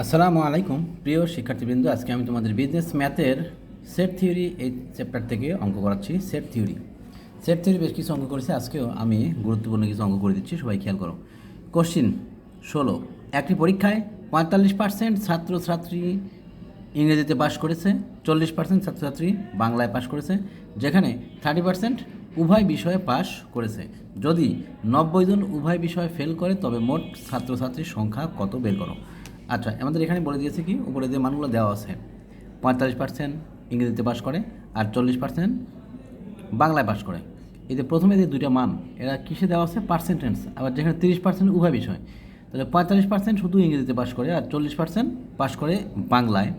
আসসালামু আলাইকুম প্রিয় শিক্ষার্থীবৃন্দ। আজকে আমি তোমাদের বিজনেস ম্যাথের সেট থিওরি এই চ্যাপ্টার থেকে অঙ্ক করাচ্ছি। সেট থিওরি বেশ কিছু অঙ্ক করেছি, আজকেও আমি গুরুত্বপূর্ণ কিছু অঙ্ক করে দিচ্ছি, সবাই খেয়াল করো। কোশ্চিন 16, একটি পরীক্ষায় 45% ছাত্রছাত্রী ইংরেজিতে পাশ করেছে, 40% ছাত্রছাত্রী বাংলায় পাশ করেছে, যেখানে 30% উভয় বিষয়ে পাশ করেছে। যদি 90 জন উভয় বিষয়ে ফেল করে তবে মোট ছাত্রছাত্রীর সংখ্যা কত বের করো। আচ্ছা, আমাদের এখানে বলে দিয়েছে কি, উপরে যে মানগুলো দেওয়া আছে, 45% ইংরেজিতে পাশ করে আর 40% বাংলায় পাশ করে। এই যে প্রথমে যে দুইটা মান, এরা কিসে দেওয়া আছে? পার্সেন্টেজ। আবার যেখানে 30% উভয় বিষয়, তাহলে 45% শুধু ইংরেজিতে পাশ করে আর 40% পাশ করে বাংলায়,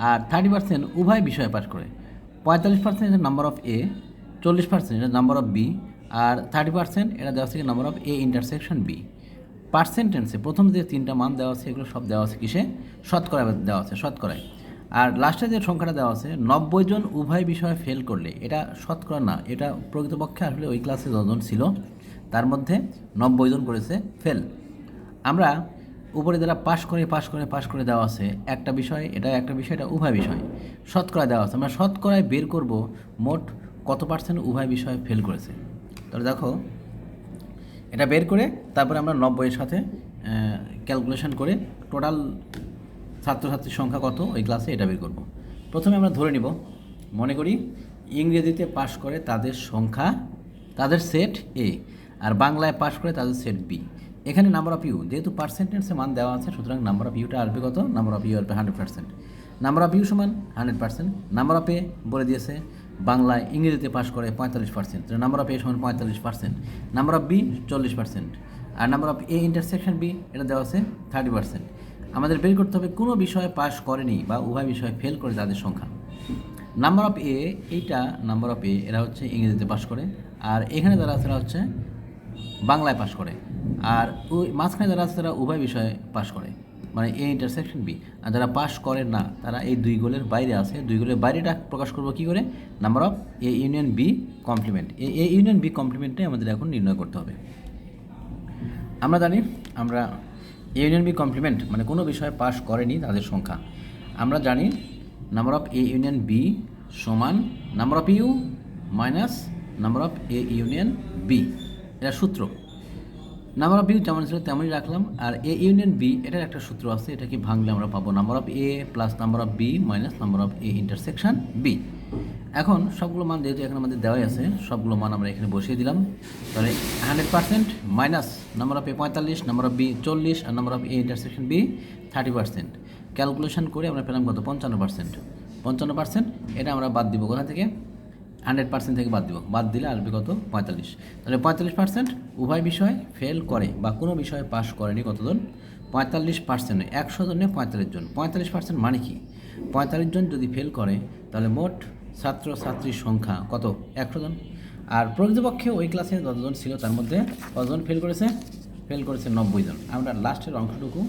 আর 30% উভয় বিষয়ে পাশ করে। 45% এটা নাম্বার অফ এ, 40% এটা নাম্বার অফ বি, আর 30% এটা দেওয়া আছে number of A intersection B. পার্সেন্টেন্সে প্রথম যে তিনটা মান দেওয়া আছে এগুলো সব দেওয়া আছে কিসে? শতকরা দেওয়া আছে, শতকরায়। আর লাস্টে যে সংখ্যাটা দেওয়া আছে 90 জন উভয় বিষয়ে ফেল করলে, এটা শতকরা না, এটা প্রকৃতপক্ষে আসলে ওই ক্লাসে যতজন ছিল তার মধ্যে 90 জন করেছে ফেল। আমরা উপরে যারা পাশ করে দেওয়া আছে একটা বিষয়, এটা একটা বিষয়, এটা উভয় বিষয়, শতকরা দেওয়া আছে। আমরা শতকরায় বের করব মোট কত পার্সেন্ট উভয় বিষয়ে ফেল করেছে। তাহলে দেখো, এটা বের করে তারপরে আমরা 90-এর সাথে ক্যালকুলেশন করে টোটাল ছাত্রছাত্রীর সংখ্যা কত ওই ক্লাসে এটা বের করব। প্রথমে আমরা ধরে নিব, মনে করি ইংরেজিতে পাশ করে তাদের সংখ্যা, তাদের সেট এ, আর বাংলায় পাশ করে তাদের সেট বি। এখানে নাম্বার অফ ইউ, যেহেতু পার্সেন্টেজে মান দেওয়া আছে, সুতরাং নাম্বার অফ ইউটা আসবে কত? নাম্বার অফ ইউ আসবে 100%। নাম্বার অফ ইউ সমান 100%। নাম্বার অফ এ বলে দিয়েছে বাংলায় ইংরেজিতে পাশ করে 45%, নাম্বার অফ এ সমান 45%। নাম্বার অফ বি 40%, আর number of A intersection B এটা দেওয়া আছে 30%। আমাদের বের করতে হবে কোনো বিষয়ে পাশ করেনি বা উভয় বিষয়ে ফেল করে তাদের সংখ্যা। নাম্বার অফ এ, এইটা নাম্বার অফ এ, এরা হচ্ছে ইংরেজিতে পাশ করে, আর এখানে যারা আছে এরা হচ্ছে বাংলায় পাশ করে, আর ওই মাঝখানে যারা আছে তারা উভয় বিষয়ে পাশ করে, মানে এ ইন্টারসেকশন বি। আর যারা পাশ করে না তারা এই দুই গোলের বাইরে আছে। দুই গোলের বাইরেটা প্রকাশ করবো কী করে? Number of A union B complement. A union B কমপ্লিমেন্টটাই আমাদের এখন নির্ণয় করতে হবে। আমরা জানি, আমরা ইউনিয়ন বি কমপ্লিমেন্ট মানে কোনো বিষয়ে পাশ করেনি তাদের সংখ্যা। আমরা জানি number of A union B সমান number of U minus number of A union B, এটা সূত্র। নাম্বার অফ ইউ যেমন ছিল তেমনই রাখলাম, আর এ ইউনিয়ন বি এটার একটা সূত্র আছে, এটা কি ভাঙলে আমরা পাবো number of A plus number of B minus number of A intersection B. এখন সবগুলো মান যেহেতু এখানে আমাদের দেওয়াই আছে, সবগুলো মান আমরা এখানে বসিয়ে দিলাম। তাহলে 100% minus number of A 45, number of B 40, আর number of A intersection B 30%। Calculation করে আমরা পেলাম কত? 55%। 55% এটা আমরা বাদ দিব কোথা থেকে? 100% থেকে বাদ দিলে আসবে কত? 45। তাহলে 45% উভয় বিষয় ফেল করে বা কোনো বিষয়ে পাশ করেনি কতজন? 45%। 100 জনে 45 জন। 45% মানে কি? 45 জন যদি ফেল করে তাহলে মোট ছাত্রছাত্রীর সংখ্যা কত? 100 জন। আর প্রকৃতপক্ষে ওই ক্লাসে যতজন ছিল তার মধ্যে কতজন ফেল করেছে? ফেল করেছে 90 জন। আমরা লাস্টের অংশটুকু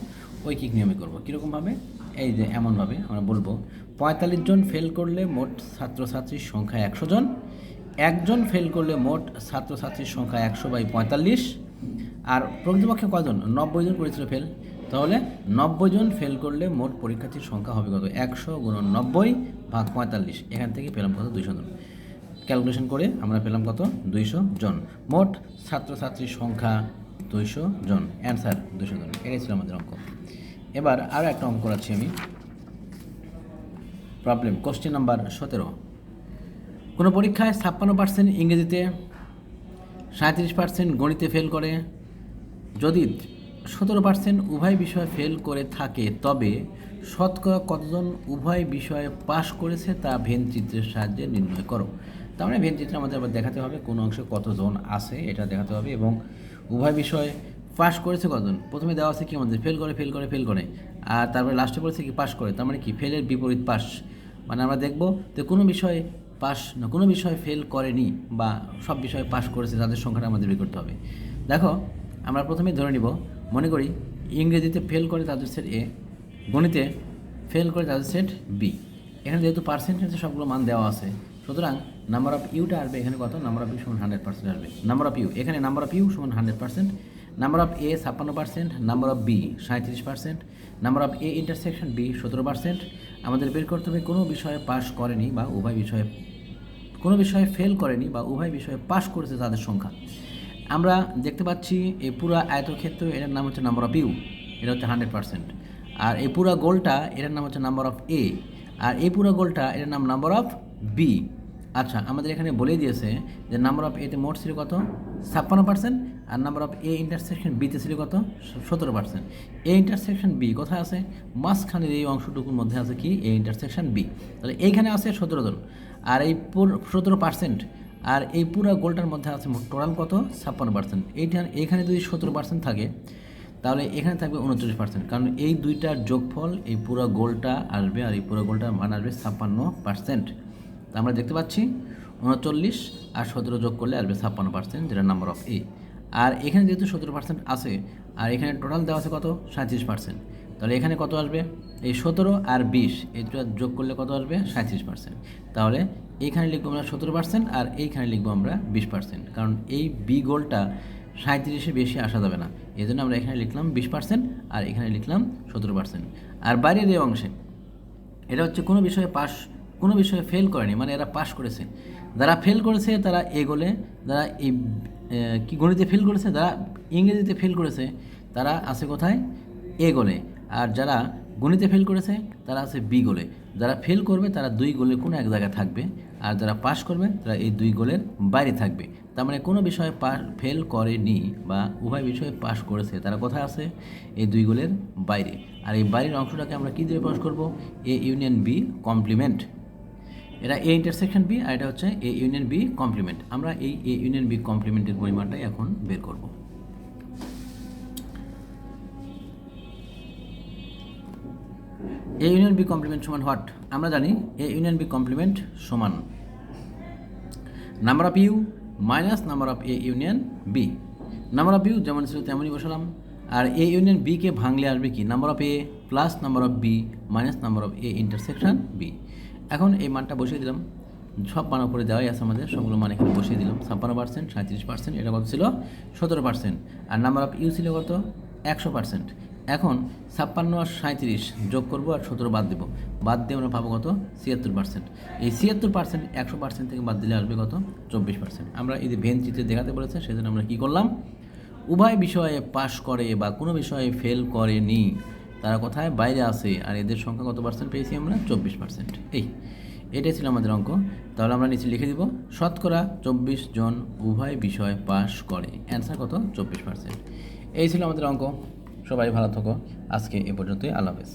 ঐকিক নিয়মে করব। কীরকমভাবে? এই যে এমনভাবে আমরা বলবো 45 জন ফেল করলে মোট ছাত্রছাত্রীর সংখ্যা 100 জন, একজন ফেল করলে মোট ছাত্রছাত্রীর সংখ্যা 100/45। আর প্রকৃতপক্ষে কজন? 90 জন করেছিল ফেল, তাহলে 90 জন ফেল করলে মোট পরীক্ষার্থীর সংখ্যা হবে কত? 100 × 90 ভাগ 45। এখান থেকে পেলাম কত? 200 জন। ক্যালকুলেশন করে আমরা পেলাম কত? 200 জন। মোট ছাত্রছাত্রীর সংখ্যা 200 জন। অ্যান্সার 200 জন। এটাই ছিল আমাদের অঙ্ক। এবার আরও একটা অঙ্ক করাচ্ছি আমি। প্রবলেম কোশ্চেন নাম্বার 17, কোনো পরীক্ষায় 56% ইংরেজিতে, 37% গণিতে ফেল করে। যদি 17% উভয় বিষয়ে ফেল করে থাকে তবে শতকরা কতজন উভয় বিষয়ে পাশ করেছে তা ভেন চিত্রের সাহায্যে নির্ণয় করো। তার মানে ভেন চিত্রে আমাদের আবার দেখাতে হবে কোন অংশে কতজন আছে এটা দেখাতে হবে, এবং উভয় বিষয়ে পাশ করেছে কতজন। প্রথমে দেওয়া আছে কি আমাদের? ফেল করে, আর তারপরে লাস্টে বলেছে কি? পাশ করে। তার মানে কি? ফেলের বিপরীত পাশ। মানে আমরা দেখব যে কোনো বিষয়ে পাশ না, কোনো বিষয়ে ফেল করেনি বা সব বিষয়ে পাশ করেছে তাদের সংখ্যাটা আমাদের বের করতে হবে। দেখো, আমরা প্রথমে ধরে নিব, মনে করি ইংরেজিতে ফেল করে তাদের সেট এ, গণিতে ফেল করে তাদের সেট বি। এখানে যেহেতু পার্সেন্টেজে সবগুলো মান দেওয়া আছে, সুতরাং নাম্বার অফ ইউটা আসবে এখানে কত? নাম্বার অফ ইউ সমান 100% আসবে। নাম্বার অফ ইউ, এখানে নাম্বার অফ ইউ সমান 100%, number of A 56%, number of B 37%, number of A intersection B 17%। আমাদের বের করতে হবে কোনো বিষয়ে পাশ করেনি বা উভয় বিষয়ে, কোনো বিষয়ে ফেল করেনি বা উভয় বিষয়ে পাশ করেছে তাদের সংখ্যা। আমরা দেখতে পাচ্ছি এই পুরো আয়তক্ষেত্র, এটার নাম হচ্ছে নাম্বার অফ ইউ, এটা হচ্ছে 100%। আর এই পুরো গোলটা এটার নাম হচ্ছে নাম্বার অফ এ, আর এই পুরো গোলটা এটার নাম নাম্বার অফ বি। আচ্ছা, আমাদের এখানে বলেই দিয়েছে যে নাম্বার অফ এতে মোট ছিল কত, 56%, আর নাম্বার অফ এ ইন্টারসেকশন বিতে ছিল কত, 17%। এ ইন্টারসেকশন বি কোথায় আছে, মাঝখানের এই অংশটুকুর মধ্যে আছে কি, এ ইন্টারসেকশন বি। তাহলে এইখানে আছে 17 জন, আর এই 17%, আর এই পুরো গোলটার মধ্যে আছে টোটাল কত, 56%। এইখানে যদি 17% থাকে তাহলে এখানে থাকবে 39%, কারণ এই দুইটার যোগফল এই পুরো গোলটা আসবে, আর এই পুরো গোলটার মান আসবে 56%। তা আমরা দেখতে পাচ্ছি 39 আর 17 যোগ করলে আসবে 56%, যেটা নাম্বার অফ এ। আর এখানে যেহেতু 17% আছে, আর এখানে টোটাল দেওয়া আছে কত, 37%, তাহলে এখানে কত আসবে, এই 17 আর 20 এই দুটো যোগ করলে কত আসবে, 37%। তাহলে এইখানে লিখবো আমরা 17%, আর এইখানে লিখবো আমরা 20%, কারণ এই বি গোলটা 37-এ বেশি আসা যাবে না, এই জন্য আমরা এখানে লিখলাম 20%, আর এখানে লিখলাম 17%। আর বাইরের এই অংশে এটা হচ্ছে কোনো বিষয়ে পাস, কোনো বিষয়ে ফেল করেনি, মানে এরা পাস করেছে। যারা ফেল করেছে তারা এ গোলে, যারা এই কি গণিতে ফেল করেছে, যারা ইংরেজিতে ফেল করেছে তারা আছে কোথায়, এ গোলে। আর যারা গণিতে ফেল করেছে তারা আছে বি গোলে। যারা ফেল করবে তারা 2 গোলের কোনো এক জায়গায় থাকবে, আর যারা পাস করবে তারা এই 2 গোলের বাইরে থাকবে। তার মানে কোনো বিষয়ে ফেল করেনি বা উভয় বিষয়ে পাস করেছে তারা কোথায় আছে, এই 2 গোলের বাইরে। আর এই বাইরের অংশটাকে আমরা কী দিয়ে প্রকাশ করব, এ ইউনিয়ন বি কমপ্লিমেন্ট। এটা এ ইন্টারসেকশন বি, আর এটা হচ্ছে এ ইউনিয়ন বি কমপ্লিমেন্ট। আমরা এই এ ইউনিয়ন বি কমপ্লিমেন্টের পরিমাণটাই এখন বের করব। এ ইউনিয়ন বি কমপ্লিমেন্ট সমান হোয়াট, আমরা জানি এ ইউনিয়ন বি কমপ্লিমেন্ট সমান number of U minus number of A union B. Number of U যেমন ছিল তেমনই বসালাম, আর এ ইউনিয়ন বিকে ভাঙলে আসবে কি, number of A plus number of B minus number of A intersection B. এখন এই মানটা বসিয়ে দিলাম, সব মান করে দেওয়াই আছে আমাদের, সবগুলো মান এখানে বসিয়ে দিলাম। 56%, 37%, এটা কত ছিল, 17%, আর নাম্বার অফ ইউ ছিল কত, 100%। এখন 56 আর 37 যোগ করবো, আর 17 বাদ দেবো, বাদ দিয়ে আমরা পাবো কত, 76%। এই 76% 100% থেকে বাদ দিলে আসবে কত, 24%। আমরা এই যে ভেন চিত্রে দেখাতে বলেছে, সেজন্য আমরা কী করলাম, উভয় বিষয়ে পাশ করে বা কোনো বিষয়ে ফেল করেনি তারা কোথায়, বাইরে আসে, আর এদের সংখ্যা কত পার্সেন্ট পেয়েছি আমরা, 24%। এটাই ছিল আমাদের অঙ্ক। তাহলে আমরা নিচে লিখে দিব, শতকরা 24 জন উভয় বিষয় পাশ করে, অ্যান্সার কত, 24%। এই ছিল আমাদের অঙ্ক। সবাই ভালো থাকো, আজকে এ পর্যন্তই, আল্লাহ হাফেজ।